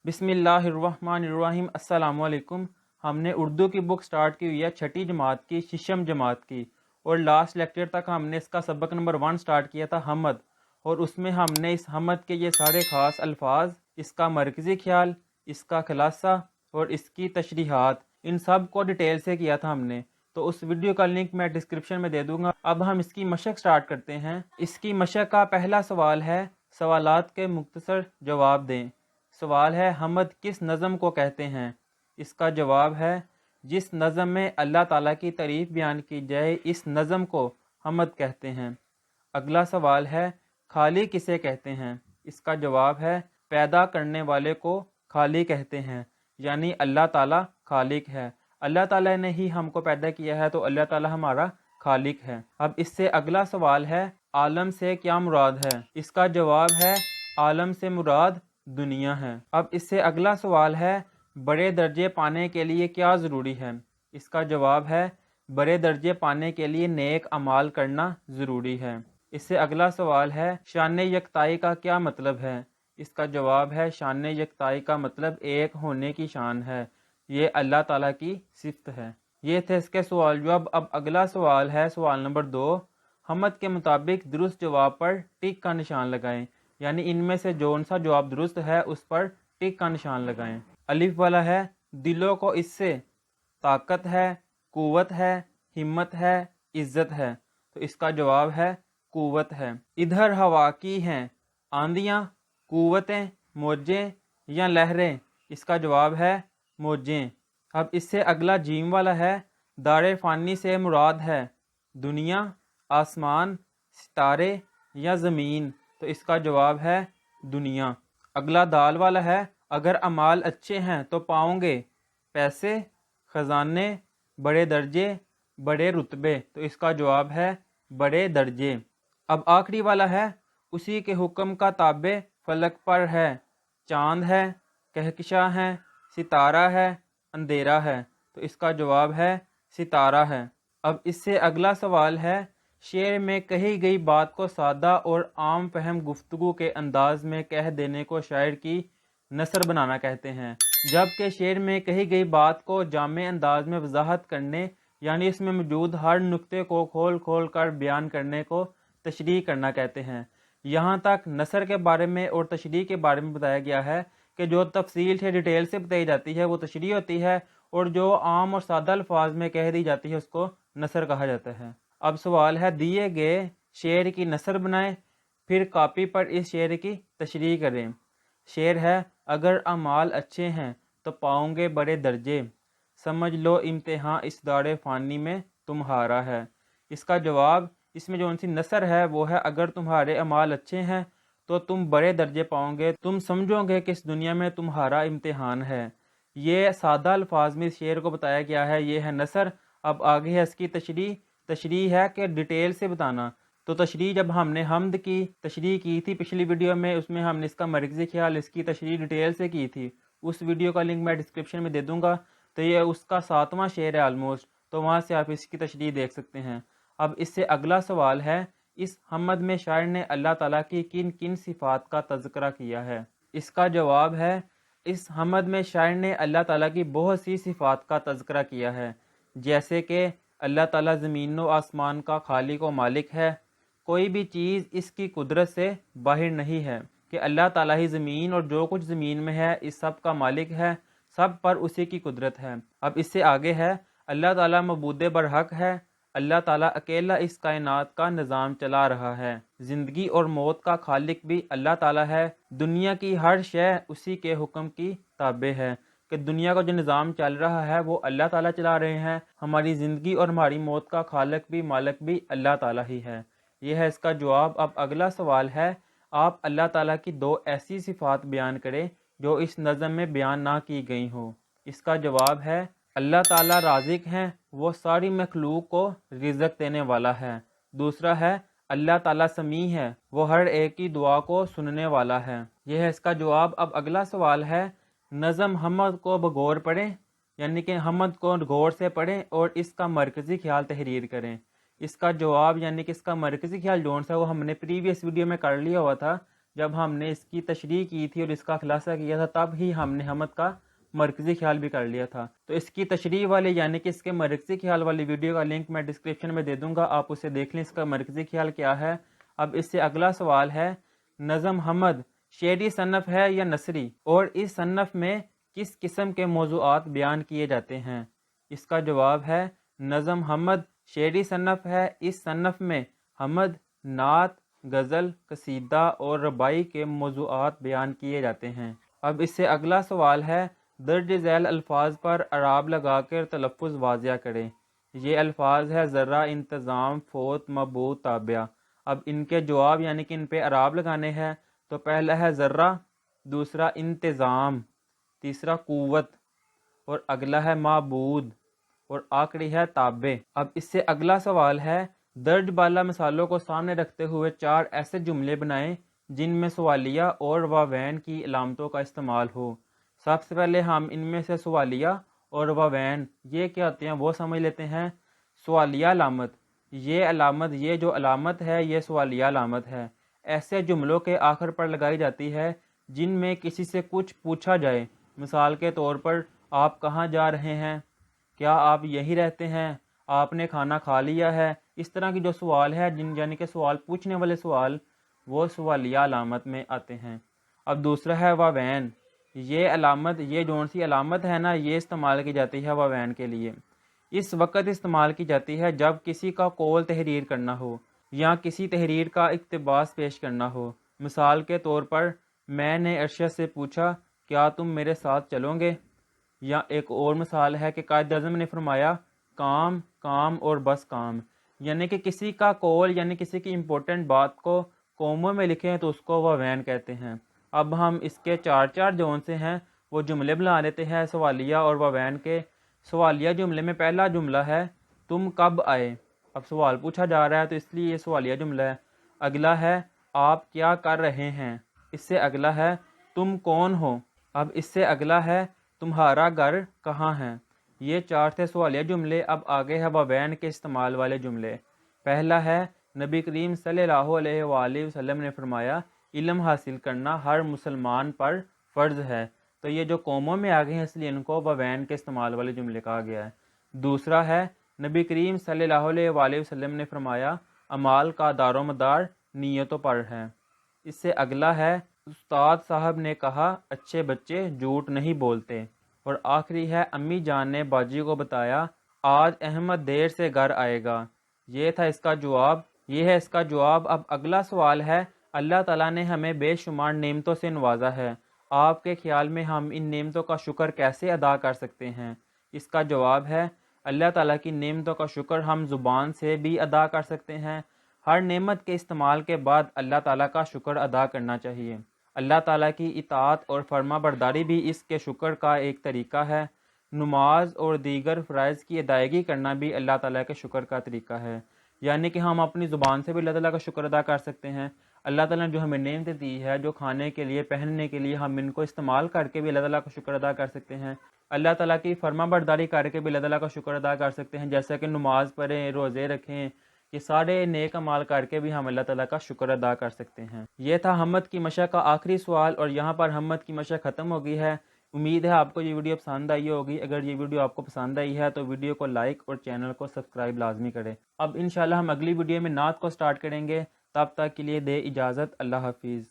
बिस्मिल्लाहिर्रहमानिर्रहीम। अस्सलामुअलैकुम। हमने उर्दू की बुक स्टार्ट की हुई है छठी जमात की, शिशम जमात की, और लास्ट लेक्चर तक हमने इसका सबक नंबर 1 स्टार्ट किया था, हमद। और उसमें हमने इस हमद के ये सारे ख़ास अल्फाज, इसका मरकज़ी ख्याल, इसका खुलासा और इसकी तशरीहात, इन सब को डिटेल से किया था हमने। तो उस वीडियो का लिंक मैं डिस्क्रिप्शन में दे दूंगा। अब हम इसकी मशक स्टार्ट करते हैं। इसकी मशक का पहला सवाल है, सवालात के मुख्तसर जवाब दें। सवाल है, हमद किस नज़म को कहते हैं? इसका जवाब है, जिस नज़म में अल्लाह ताला की तारीफ़ बयान की जाए, इस नज़म को हमद कहते हैं। अगला सवाल है, खाली किसे कहते हैं? इसका जवाब है, पैदा करने वाले को खाली कहते हैं, यानी अल्लाह ताला खालिक है। अल्लाह ताला ने ही हमको पैदा किया है, तो अल्लाह ताला हमारा खालिक है। अब इससे अगला सवाल है, आलम से क्या मुराद है? इसका जवाब है, आलम से मुराद दुनिया है। अब इससे अगला सवाल है, बड़े दर्जे पाने के लिए क्या ज़रूरी है? इसका जवाब है, बड़े दर्जे पाने के लिए नेक अमाल करना ज़रूरी है। इससे अगला सवाल है, शान यकताई का क्या मतलब है? इसका जवाब है, शान यकताई का मतलब एक होने की शान है, ये अल्लाह ताला की सिफत है। ये थे इसके सवाल जवाब। अब अगला सवाल है, सवाल नंबर 2। हमद के मुताबिक दुरुस्त जवाब पर टिक का निशान लगाएं, यानी इनमें से जौन सा जवाब दुरुस्त है उस पर टिक का निशान लगाएं। अलिफ वाला है, दिलों को इससे ताकत है, कुव्वत है, हिम्मत है, इज्जत है। तो इसका जवाब है कुव्वत है। इधर हवा की हैं आंधियाँ, कुव्वतें, मौजें या लहरें? इसका जवाब है मौजें। अब इससे अगला जीम वाला है, दारे फ़ानी से मुराद है दुनिया, आसमान, सितारे या ज़मीन? तो इसका जवाब है दुनिया। अगला दाल वाला है, अगर अमाल अच्छे हैं तो पाओगे पैसे, ख़जाने, बड़े दर्जे, बड़े रुतबे? तो इसका जवाब है बड़े दर्जे। अब आखिरी वाला है, उसी के हुक्म का ताबे फलक पर है, चांद है, कहकशा है, सितारा है, अंधेरा है? तो इसका जवाब है सितारा है। अब इससे अगला सवाल है, शेर में कही गई बात को सादा और आम फहम गुफ्तगू के अंदाज में कह देने को शायर की नसर बनाना कहते हैं, जबकि शेर में कही गई बात को जामे अंदाज में वजाहत करने, यानी इसमें मौजूद हर नुक्ते को खोल खोल कर बयान करने को तशरीह करना कहते हैं। यहाँ तक नसर के बारे में और तशरीह के बारे में बताया गया है कि जो तफसील से डिटेल से बताई जाती है वो तशरीह होती है, और जो आम और सादा अल्फाज में कह दी जाती है उसको नसर कहा जाता है। अब सवाल है, दिए गए शेर की नसर बनाएं, फिर कॉपी पर इस शेर की तशरीह करें। शेर है, अगर अमाल अच्छे हैं तो पाओगे बड़े दर्जे, समझ लो इम्तिहान इस दारे फ़ानी में तुम्हारा है। इसका जवाब, इसमें जो सी नसर है वो है, अगर तुम्हारे अमाल अच्छे हैं तो तुम बड़े दर्जे पाओगे, तुम समझोगे कि इस दुनिया में तुम्हारा इम्तिहान है। ये सादा अल्फाज में शेर को बताया गया है, ये है नसर। अब आगे है इसकी तशरीह। तशरीह है कि डिटेल से बताना। तो तशरीह जब हमने हमद की तशरीह की थी पिछली वीडियो में, उसमें हमने इसका मरकज़ी ख्याल, इसकी तशरीह डिटेल से की थी। उस वीडियो का लिंक मैं डिस्क्रिप्शन में दे दूंगा। तो ये उसका 7वां शेर है ऑलमोस्ट, तो वहाँ से आप इसकी तशरीह देख सकते हैं। अब इससे अगला सवाल है, इस हमद में शायर ने अल्लाह ताला की किन किन सिफ़ात का तज़किरा किया है? इसका जवाब है, इस हमद में शायर ने अल्लाह ताला की बहुत सी सिफ़ात का तज़किरा किया है, जैसे कि अल्लाह ताला ज़मीन व आसमान का खालिक व मालिक है, कोई भी चीज़ इसकी कुदरत से बाहर नहीं है, कि अल्लाह ताला ही ज़मीन और जो कुछ ज़मीन में है इस सब का मालिक है, सब पर उसी की कुदरत है। अब इससे आगे है, अल्लाह ताला मबूद बरहक है, अल्लाह ताला अकेला इस कायनात का निज़ाम चला रहा है, ज़िंदगी और मौत का खालिक भी अल्लाह ताला है, दुनिया की हर शय उसी के हुक्म की ताबे है, कि दुनिया का जो निज़ाम चल रहा है वो अल्लाह ताला चला रहे हैं, हमारी ज़िंदगी और हमारी मौत का खालिक भी मालिक भी अल्लाह ताला ही है। यह है इसका जवाब। अब अगला सवाल है, आप अल्लाह ताला की 2 ऐसी सिफ़ात बयान करें जो इस नज़म में बयान ना की गई हो। इसका जवाब है, अल्लाह ताला राज़िक हैं, वो सारी मखलूक को रिज़्क़ देने वाला है। दूसरा है, अल्लाह ताला समी है, वो हर एक की दुआ को सुनने वाला है। यह है इसका जवाब। अब अगला सवाल है, नज़म हमद को बगौर पढ़ें, यानी कि हमद को गौर से पढ़ें और इसका मरकज़ी ख्याल तहरीर करें। इसका जवाब, यानी कि इसका मरकज़ी ख्याल जोन सा वो हमने प्रीवियस वीडियो में कर लिया हुआ था, جب ہم نے اس کی تشریح کی تھی اور اس کا خلاصہ کیا تھا تب ہی ہم نے حمد کا مرکزی خیال بھی کر لیا تھا۔ تو اس کی تشریح والی یعنی کہ اس کے مرکزی خیال والی ویڈیو کا لنک میں ڈسکرپشن میں دے دوں گا، آپ اسے دیکھ لیں اس کا مرکزی خیال کیا ہے۔ اب اس سے اگلا سوال ہے، نظم حمد شعری صنف ہے یا نثری، اور اس صنف میں کس قسم کے موضوعات بیان کیے جاتے ہیں؟ اس کا جواب ہے نظم حمد شعری صنف ہے۔ اس صنف میں حمد، نعت، غزل، قصیدہ اور ربائی کے موضوعات بیان کیے جاتے ہیں۔ اب اس سے اگلا سوال ہے، درج ذیل الفاظ پر اعراب لگا کر تلفظ واضح کریں۔ یہ الفاظ ہے ذرہ، انتظام، فوت، مبعوث، تابع۔ اب ان کے جواب یعنی کہ ان پہ اعراب لگانے ہیں، تو پہلا ہے ذرہ، دوسرا انتظام، تیسرا قوت، اور اگلا ہے معبود، اور آخری ہے تابع۔ اب اس سے اگلا سوال ہے، درج بالا مثالوں کو سامنے رکھتے ہوئے 4 ایسے جملے بنائیں جن میں سوالیہ اور واوین کی علامتوں کا استعمال ہو۔ سب سے پہلے ہم ان میں سے سوالیہ اور واوین یہ کیا ہوتے ہیں وہ سمجھ لیتے ہیں۔ سوالیہ علامت، یہ جو علامت ہے یہ سوالیہ علامت ہے، ایسے جملوں کے آخر پر لگائی جاتی ہے جن میں کسی سے کچھ پوچھا جائے۔ مثال کے طور پر، آپ کہاں جا رہے ہیں، کیا آپ یہیں رہتے ہیں، آپ نے کھانا کھا لیا ہے۔ اس طرح کی جو سوال ہے یعنی کہ سوال پوچھنے والے سوال، وہ سوالیہ علامت میں آتے ہیں۔ اب دوسرا ہے واوین، یہ جون سی علامت ہے نا، یہ استعمال کی جاتی ہے واوین کے لیے۔ اس وقت استعمال کی جاتی ہے جب کسی کا قول تحریر کرنا ہو یا کسی تحریر کا اقتباس پیش کرنا ہو۔ مثال کے طور پر، میں نے ارشد سے پوچھا کیا تم میرے ساتھ چلو گے؟ یا ایک اور مثال ہے کہ قائد اعظم نے فرمایا کام کام اور بس کام، یعنی کہ کسی کا قول یعنی کسی کی امپورٹنٹ بات کو قوموں میں لکھیں تو اس کو واوین کہتے ہیں۔ اب ہم اس کے 4 جون سے ہیں وہ جملے بنا لیتے ہیں سوالیہ اور واوین کے۔ سوالیہ جملے میں پہلا جملہ ہے تم کب آئے، اب سوال پوچھا جا رہا ہے تو اس لیے یہ سوالیہ جملہ ہے۔ اگلا ہے آپ کیا کر رہے ہیں، اس سے اگلا ہے تم کون ہو، اب اس سے اگلا ہے تمہارا گھر کہاں ہے۔ یہ 4 تھے سوالیہ جملے۔ اب آگے ہے واوین کے استعمال والے جملے۔ پہلا ہے نبی کریم صلی اللہ علیہ وآلہ وسلم نے فرمایا علم حاصل کرنا ہر مسلمان پر فرض ہے، تو یہ جو قوموں میں آگے ہیں اس لیے ان کو واوین کے استعمال والے جملے کہا گیا ہے۔ دوسرا ہے نبی کریم صلی اللہ علیہ وآلہ وسلم نے فرمایا اعمال کا دار و مدار نیتوں پر ہے۔ اس سے اگلا ہے استاد صاحب نے کہا اچھے بچے جھوٹ نہیں بولتے۔ اور آخری ہے امی جان نے باجی کو بتایا آج احمد دیر سے گھر آئے گا۔ یہ تھا اس کا جواب، یہ ہے اس کا جواب۔ اب اگلا سوال ہے، اللہ تعالیٰ نے ہمیں بے شمار نعمتوں سے نوازا ہے، آپ کے خیال میں ہم ان نعمتوں کا شکر کیسے ادا کر سکتے ہیں؟ اس کا جواب ہے اللہ تعالیٰ کی نعمتوں کا شکر ہم زبان سے بھی ادا کر سکتے ہیں۔ ہر نعمت کے استعمال کے بعد اللہ تعالیٰ کا شکر ادا کرنا چاہیے۔ اللہ تعالیٰ کی اطاعت اور فرما برداری بھی اس کے شکر کا ایک طریقہ ہے۔ نماز اور دیگر فرائض کی ادائیگی کرنا بھی اللہ تعالیٰ کے شکر کا طریقہ ہے، یعنی کہ ہم اپنی زبان سے بھی اللہ تعالیٰ کا شکر ادا کر سکتے ہیں۔ اللہ تعالیٰ نے جو ہمیں نعمتیں دی ہے، جو کھانے کے لیے پہننے کے لیے، ہم ان کو استعمال کر کے بھی اللہ تعالیٰ کا شکر ادا کر سکتے ہیں۔ اللہ تعالیٰ کی فرما برداری کر کے بھی اللہ تعالیٰ کا شکر ادا کر سکتے ہیں، جیسا کہ نماز پڑھیں، روزے رکھیں، یہ سارے نیک اعمال کر کے بھی ہم اللہ تعالیٰ کا شکر ادا کر سکتے ہیں۔ یہ تھا حمد کی مشق کا آخری سوال، اور یہاں پر حمد کی مشق ختم ہو گئی ہے۔ امید ہے آپ کو یہ ویڈیو پسند آئی ہوگی۔ اگر یہ ویڈیو آپ کو پسند آئی ہے تو ویڈیو کو لائک اور چینل کو سبسکرائب لازمی کریں۔ اب انشاءاللہ ہم اگلی ویڈیو میں نعت کو سٹارٹ کریں گے، تب تک کے لیے دے اجازت، اللہ حافظ۔